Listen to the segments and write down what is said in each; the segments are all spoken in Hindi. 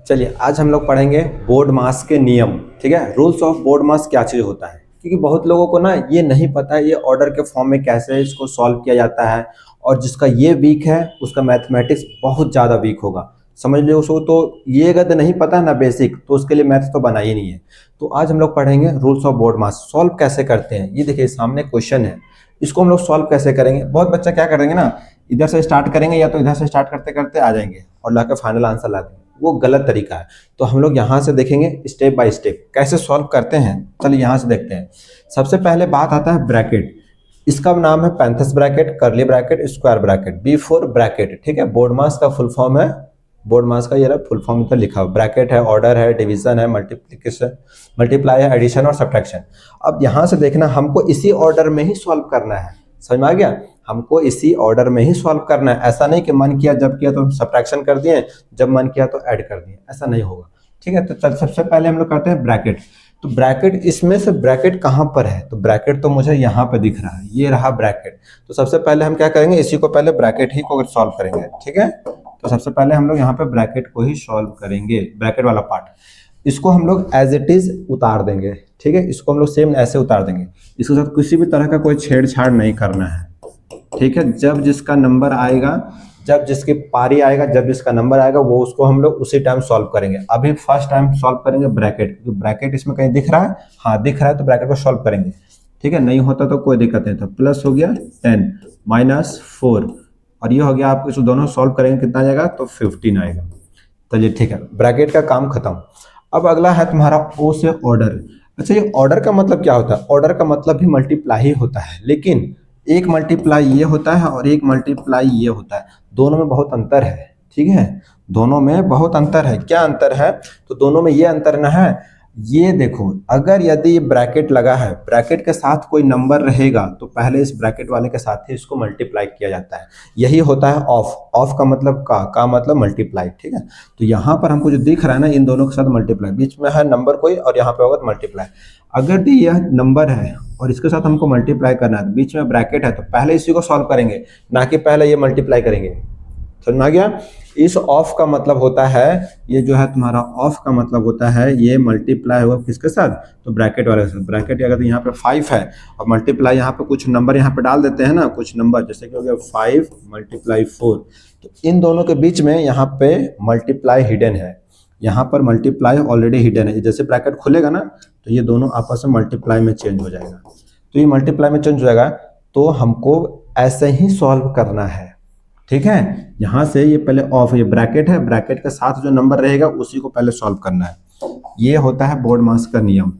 चलिए आज हम लोग पढ़ेंगे बोर्ड मास के नियम। ठीक है, रूल्स ऑफ बोर्ड मास क्या चीज़ होता है, क्योंकि बहुत लोगों को ना ये नहीं पता है ये ऑर्डर के फॉर्म में कैसे इसको सॉल्व किया जाता है। और जिसका ये वीक है उसका मैथमेटिक्स बहुत ज़्यादा वीक होगा, समझ लो उसको। तो ये अगर नहीं पता है ना बेसिक, तो उसके लिए मैथ्स तो बना ही नहीं है। तो आज हम लोग पढ़ेंगे rules of board mass solve कैसे करते हैं। ये देखिए सामने क्वेश्चन है, इसको हम लोग सॉल्व कैसे करेंगे। बहुत बच्चा क्या करेंगे ना, इधर से स्टार्ट करेंगे या तो इधर से स्टार्ट करते करते आ जाएंगे और लाके फाइनल आंसर ला देंगे, वो गलत तरीका है। तो हम लोग यहाँ से देखेंगे स्टेप बाय स्टेप कैसे सॉल्व करते हैं। चलिए यहाँ से देखते हैं। सबसे पहले बात आता है ब्रैकेट। इसका नाम है parenthesis bracket, curly bracket, square bracket, B4 bracket. ठीक है, बोर्ड मास का फुल फॉर्म है, बोर्ड मास का ये रहा फुल फॉर्म इधर लिखा हुआ। ब्रैकेट है, ऑर्डर है, डिवीजन है, मल्टीप्लिकेशन, मल्टीप्लाई है, एडिशन और सब्ट्रैक्शन। अब यहाँ से देखना हमको इसी ऑर्डर में ही सॉल्व करना है, समझ में आ गया। हमको इसी ऑर्डर में ही सॉल्व करना है, ऐसा नहीं कि मन किया जब किया तो सब्ट्रैक्शन कर दिए, जब मन किया तो ऐड कर दिए, ऐसा नहीं होगा। ठीक है, तो चल सबसे पहले हम लोग करते हैं ब्रैकेट। तो ब्रैकेट, इसमें से ब्रैकेट कहाँ पर है, तो ब्रैकेट तो मुझे यहाँ पे दिख रहा है, ये रहा ब्रैकेट। तो सबसे पहले हम क्या करेंगे, इसी को पहले ब्रैकेट ही को सॉल्व करेंगे। ठीक है, तो सबसे पहले हम लोग यहाँ पे ब्रैकेट को ही सॉल्व करेंगे, ब्रैकेट वाला पार्ट। इसको हम लोग एज इट इज उतार देंगे। ठीक है, इसको हम लोग सेम ऐसे उतार देंगे, इसके साथ किसी भी तरह का कोई छेड़छाड़ नहीं करना है। ठीक है, जब जिसका नंबर आएगा, जब जिसकी पारी आएगा, जब जिसका नंबर आएगा वो उसको हम लोग उसी टाइम सॉल्व करेंगे। अभी फर्स्ट टाइम सॉल्व करेंगे ब्रैकेट, क्योंकि ब्रैकेट इसमें कहीं दिख रहा है, हाँ दिख रहा है, तो ब्रैकेट को सॉल्व करेंगे। ठीक है, नहीं होता तो कोई दिक्कत नहीं। तो प्लस हो गया 10 -4 और ये हो गया, आप इसको दोनों सॉल्व करेंगे कितना आ जाएगा, तो 15 आएगा। चलिए ठीक है, ब्रैकेट का काम खत्म। अब अगला है तुम्हारा ओ से ऑर्डर। अच्छा, ये ऑर्डर का मतलब क्या होता है, ऑर्डर का मतलब भी मल्टीप्लाई ही होता है, लेकिन एक मल्टीप्लाई ये होता है और एक मल्टीप्लाई ये होता है, दोनों में बहुत अंतर है। ठीक है, दोनों में बहुत अंतर है। क्या अंतर है, तो दोनों में ये अंतर ना है, ये देखो अगर यदि ब्रैकेट लगा है, ब्रैकेट के साथ कोई नंबर रहेगा तो पहले इस ब्रैकेट वाले के साथ ही इसको मल्टीप्लाई किया जाता है। यही होता है ऑफ। ऑफ का मतलब का मतलब मल्टीप्लाई। ठीक है, तो यहाँ पर हमको जो दिख रहा है ना, इन दोनों के साथ मल्टीप्लाई, बीच में है नंबर कोई और यहाँ पे होगा तो मल्टीप्लाई। अगर यह नंबर है और इसके साथ हमको मल्टीप्लाई करना है, बीच में ब्रैकेट है, तो पहले इसी को सॉल्व करेंगे, ना कि पहले ये मल्टीप्लाई करेंगे। समझ में आ गया। इस ऑफ का मतलब होता है, ये जो है तुम्हारा ऑफ का मतलब होता है, ये मल्टीप्लाई होगा किसके साथ, तो ब्रैकेट वाले के साथ। ब्रैकेट अगर यहाँ पे 5 है और मल्टीप्लाई यहाँ पे कुछ नंबर यहाँ पे डाल देते हैं ना, कुछ नंबर जैसे कि हो गया 5 × 4, तो इन दोनों के बीच में यहाँ पे मल्टीप्लाई हिडन है, यहाँ पर मल्टीप्लाई ऑलरेडी हिडन है। जैसे ब्रैकेट खुलेगा ना, तो ये दोनों आपस में मल्टीप्लाई में चेंज हो जाएगा। तो ये मल्टीप्लाई में चेंज हो जाएगा, तो हमको ऐसे ही सॉल्व करना है। ठीक है, यहां से ये पहले ऑफ, ये ब्रैकेट है, ब्रैकेट के साथ जो नंबर रहेगा उसी को पहले सॉल्व करना है। ये होता है बोर्ड मास का नियम।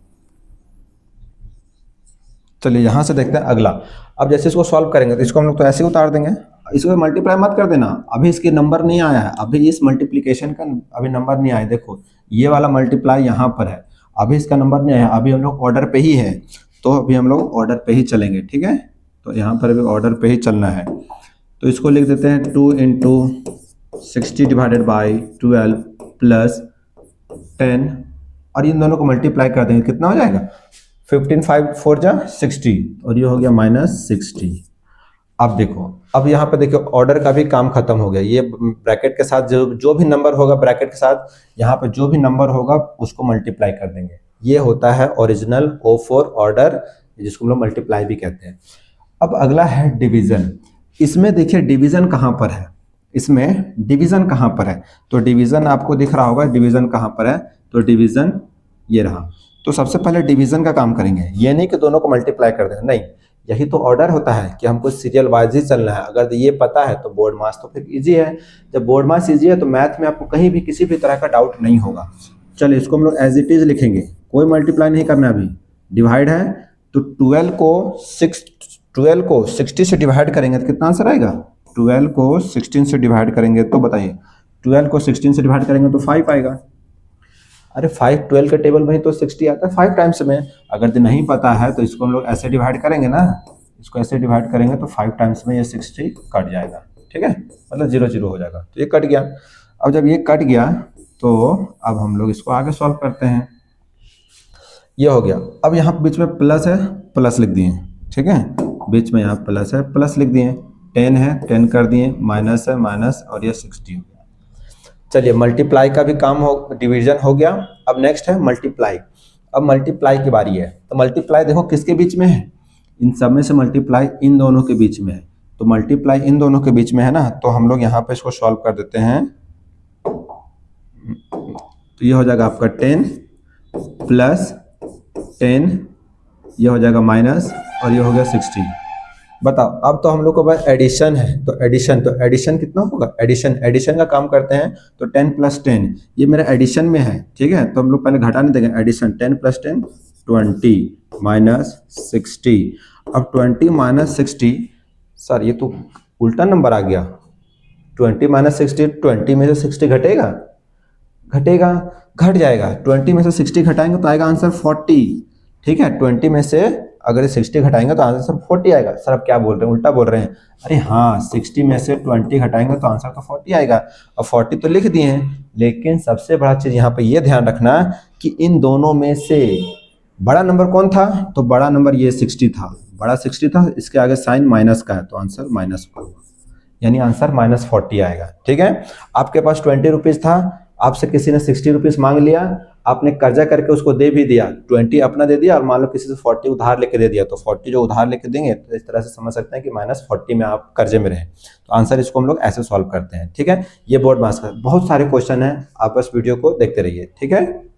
चलिए यहां से देखते हैं अगला। अब जैसे इसको सॉल्व करेंगे तो इसको हम लोग तो ऐसे उतार देंगे, इसको मल्टीप्लाई मत कर देना, अभी इसके नंबर नहीं आया है, अभी इस मल्टीप्लीकेशन का अभी नंबर नहीं आया। देखो ये वाला मल्टीप्लाई यहाँ पर है, अभी इसका नंबर नहीं आया, अभी हम लोग ऑर्डर पे ही है, तो अभी हम लोग ऑर्डर पे ही चलेंगे। ठीक है, तो यहाँ पर अभी ऑर्डर पे ही चलना है। तो इसको लिख देते हैं 2 × 60 / 12 + 10 और इन दोनों को मल्टीप्लाई कर देंगे, कितना हो जाएगा 15 5 4 जा 60 और ये हो गया -60। अब देखो, अब यहाँ पे देखो ऑर्डर का भी काम खत्म हो गया। ये ब्रैकेट के साथ जो भी नंबर होगा, ब्रैकेट के साथ यहाँ पे जो भी नंबर होगा उसको मल्टीप्लाई कर देंगे। ये होता है ओरिजिनल O4 ऑर्डर, जिसको हम लोग मल्टीप्लाई भी कहते हैं। अब अगला है डिवीजन। इसमें देखिए डिवीजन कहाँ पर है, इसमें डिवीजन कहाँ पर है, तो डिवीजन आपको दिख रहा होगा, डिवीजन कहाँ पर है, तो डिवीजन ये रहा। तो सबसे पहले डिवीजन का काम करेंगे, ये नहीं कि दोनों को मल्टीप्लाई कर दें, नहीं, यही तो ऑर्डर होता है कि हमको सीरियल वाइज ही चलना है। अगर ये पता है तो बोर्ड मास तो फिर इजी है। जब बोर्ड मास इजी है तो मैथ में आपको कहीं भी किसी भी तरह का डाउट नहीं होगा। चलिए इसको हम लोग एज इट इज लिखेंगे, कोई मल्टीप्लाई नहीं करना। अभी डिवाइड है तो 12 को 60 से डिवाइड करेंगे तो कितना आंसर आएगा, 12 को 16 से डिवाइड करेंगे तो बताइए, 12 को 16 से डिवाइड करेंगे तो 5 आएगा। अरे 5 12 के टेबल में ही तो 60 आता है 5 टाइम्स में। अगर नहीं पता है तो इसको हम लोग ऐसे डिवाइड करेंगे ना, इसको ऐसे डिवाइड करेंगे तो 5 टाइम्स में ये 60 कट जाएगा। ठीक है, मतलब 0 0 हो जाएगा, तो ये कट गया। अब जब ये कट गया तो अब हम लोग इसको आगे सॉल्व करते हैं। ये हो गया। अब यहाँ बीच में प्लस है, प्लस लिख दिए। ठीक है, बीच में यहाँ प्लस है, प्लस लिख दिए। 10 है, 10 कर दिए, माइनस है, माइनस, और ये 60 हो गया। चलिए मल्टीप्लाई का भी काम हो, डिवीजन हो गया। अब नेक्स्ट है मल्टीप्लाई। अब मल्टीप्लाई की बारी है। तो मल्टीप्लाई देखो किसके बीच में है, इन सब में से मल्टीप्लाई इन दोनों के बीच में है। तो मल्टीप्लाई इन दोनों के बीच में है ना, तो हम लोग यहाँ पे इसको सॉल्व कर देते हैं। तो ये हो जाएगा आपका 10 प्लस 10, ये हो जाएगा माइनस, और ये हो गया 60। बताओ अब तो हम लोग को बस एडिशन है, तो एडिशन कितना होगा, एडिशन का काम करते हैं। तो 10 प्लस 10 ये मेरा एडिशन में है, ठीक है। तो हम लोग पहले घटाने देंगे, एडिशन 10 प्लस 10 20 माइनस 60। अब 20 माइनस 60, सर ये तो उल्टा नंबर आ गया। 20 माइनस 60, 20 में से 60 घटेगा, घट जाएगा। 20 में से 60 घटाएंगे तो आएगा आंसर 40, ठीक है। 20 में से अगर 60 घटाएंगे तो आंसर 40 आएगा। सर आप क्या बोल रहे हैं, उल्टा बोल रहे हैं। अरे हाँ, 60 में से 20 घटाएंगे तो आंसर तो 40 आएगा। अब 40 तो लिख दिए हैं, लेकिन सबसे बड़ा चीज यहाँ पे ये ध्यान रखना कि इन दोनों में से बड़ा नंबर कौन था, तो बड़ा नंबर ये 60 था, बड़ा 60 था, इसके आगे साइन माइनस का है तो आंसर माइनस होगा, यानी आंसर माइनस 40 आएगा, ठीक है। आपके पास 20 रुपीज था, आपसे किसी ने 60 रुपीज मांग लिया, आपने कर्जा करके उसको दे भी दिया, 20 अपना दे दिया और मान लो किसी से 40 उधार लेके दे दिया, तो 40 जो उधार लेके देंगे तो इस तरह से समझ सकते हैं कि माइनस 40 में आप कर्जे में रहे। तो आंसर इसको हम लोग ऐसे सॉल्व करते हैं, ठीक है। ये बोर्ड मास का बहुत सारे क्वेश्चन है, आप बस वीडियो को देखते रहिए, ठीक है।